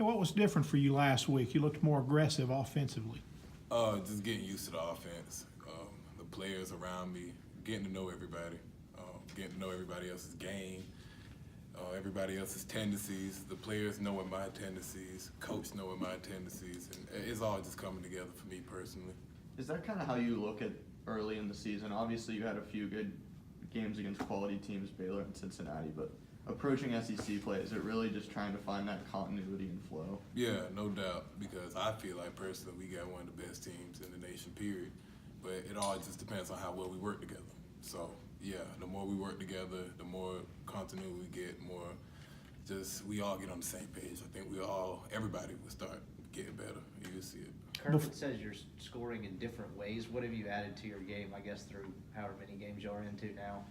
And what was different for you last week? You looked more aggressive offensively. Just getting used to the offense, the players around me, getting to know everybody, getting to know everybody else's game, everybody else's tendencies, the players knowing my tendencies, coach knowing my tendencies, and it's all just coming together for me personally. Is that kind of how you look at early in the season? Obviously, you had a few good games against quality teams, Baylor and Cincinnati, but approaching SEC play, is it really just trying to find that continuity and flow? Yeah, no doubt, because I feel like personally we got one of the best teams in the nation, period. But it all just depends on how well we work together. So, yeah, the more we work together, the more continuity we get, more just we all get on the same page. I think everybody will start getting better. You'll see it. Kermit says you're scoring in different ways. What have you added to your game, I guess, through however many games you're into now?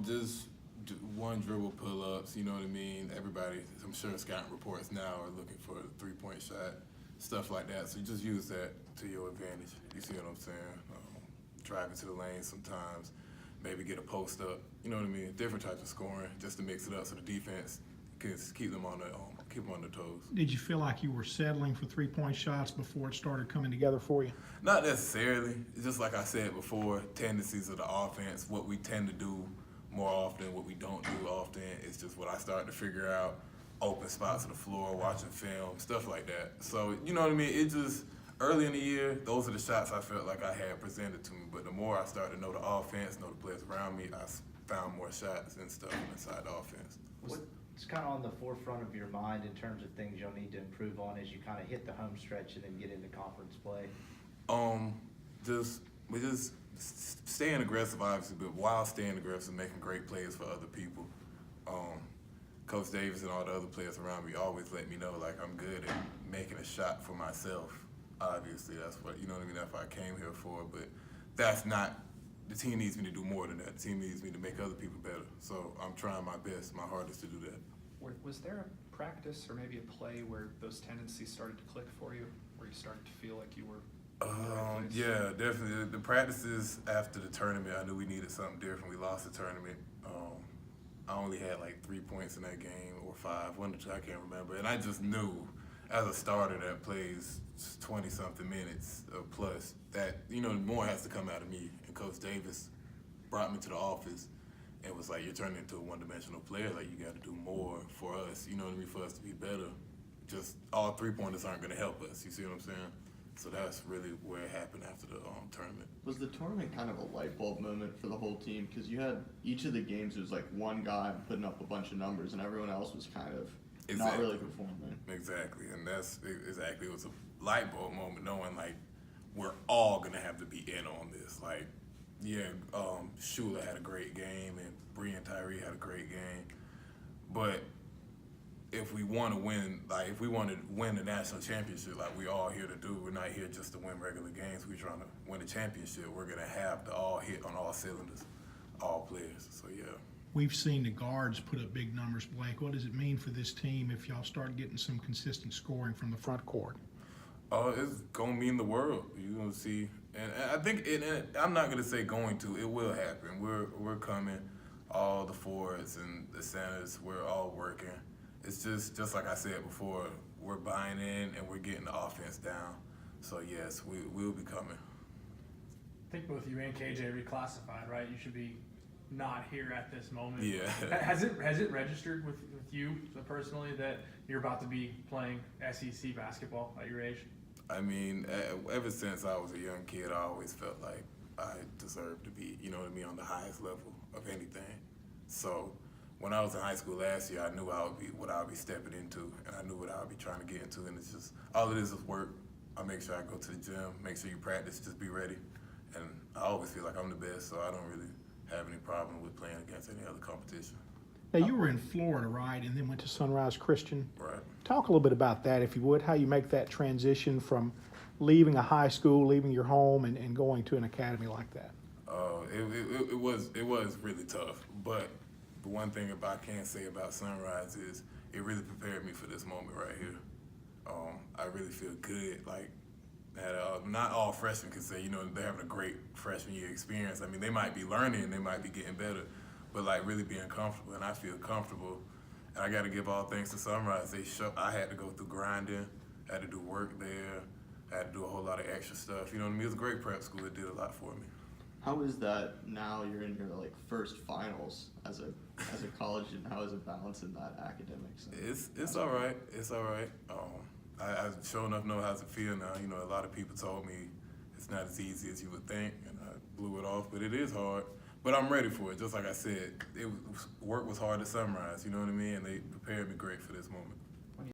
Just one dribble pull-ups, you know what I mean? Everybody, I'm sure scouting reports now are looking for a three-point shot, stuff like that. So you just use that to your advantage. You see what I'm saying? Driving to the lane sometimes, maybe get a post up, you know what I mean? Different types of scoring just to mix it up so the defense can keep them on their toes. Did you feel like you were settling for three-point shots before it started coming together for you? Not necessarily. It's just like I said before, tendencies of the offense, what we tend to do more often, what we don't do often. It's just what I started to figure out, open spots on the floor, watching film, stuff like that. So, you know what I mean? It just, early in the year, those are the shots I felt like I had presented to me. But the more I started to know the offense, know the players around me, I found more shots and stuff inside the offense. What's kind of on the forefront of your mind in terms of things you'll need to improve on as you kind of hit the home stretch and then get into conference play? Just staying aggressive, obviously, but while staying aggressive, making great plays for other people. Coach Davis and all the other players around me always let me know, like, I'm good at making a shot for myself. Obviously, that's what, you know what I mean, that's what I came here for, but that's not, the team needs me to do more than that. The team needs me to make other people better. So I'm trying my best, my hardest to do that. Was there a practice or maybe a play where those tendencies started to click for you, where you started to feel like you were in the right place? Yeah, definitely. The practices after the tournament, I knew we needed something different. We lost the tournament. I only had like 3 points in that game, or 5, one or two, I can't remember. And I just knew, as a starter that plays 20-something minutes plus, that, you know, more has to come out of me. And Coach Davis brought me to the office and was like, you're turning into a one-dimensional player. Like, you got to do more for us, you know what I mean, for us to be better. Just all three-pointers aren't going to help us, you see what I'm saying? So that's really where it happened after the tournament. Was the tournament kind of a light bulb moment for the whole team? Because you had each of the games, it was like one guy putting up a bunch of numbers and everyone else was kind of not really performing. Exactly, and that's exactly, it was a light bulb moment knowing, like, we're all going to have to be in on this. Like, yeah, Shula had a great game and Bree and Tyree had a great game, but if we want to win, like if we want to win the national championship, like we all here to do, we're not here just to win regular games. We're trying to win a championship. We're gonna have to all hit on all cylinders, all players. So yeah. We've seen the guards put up big numbers, Blake. What does it mean for this team if y'all start getting some consistent scoring from the front court? It's gonna mean the world. You're gonna see, and I think I'm not gonna say going to. It will happen. We're coming. All the forwards and the centers, we're all working. It's just like I said before, we're buying in and we're getting the offense down. So yes, we'll be coming. I think both you and KJ reclassified, right? You should be not here at this moment. Yeah. Has it registered with you personally that you're about to be playing SEC basketball at your age? I mean, ever since I was a young kid, I always felt like I deserved to be, you know what I mean, on the highest level of anything. So when I was in high school last year, I knew what I would be stepping into, and I knew what I would be trying to get into, and it's just, all it is work. I make sure I go to the gym, make sure you practice, just be ready. And I always feel like I'm the best, so I don't really have any problem with playing against any other competition. Now, you were in Florida, right, and then went to Sunrise Christian. Right. Talk a little bit about that, if you would, how you make that transition from leaving a high school, leaving your home, and going to an academy like that. It was really tough, but the one thing I can say about Sunrise is it really prepared me for this moment right here. I really feel good. Like, that, not all freshmen can say, you know, they're having a great freshman year experience. I mean, they might be learning, they might be getting better, but like really being comfortable, and I feel comfortable And I got to give all thanks to Sunrise. I had to go through grinding, had to do work there, I had to do a whole lot of extra stuff. You know what I mean? It was a great prep school. It did a lot for me. How is that now you're in your like first finals as a college, and how is it balancing that academics? It's all right. It's all right. I sure enough know how to feel now. You know, a lot of people told me it's not as easy as you would think, and I blew it off. But it is hard. But I'm ready for it. Just like I said, work was hard at Sunrise. You know what I mean? And they prepared me great for this moment.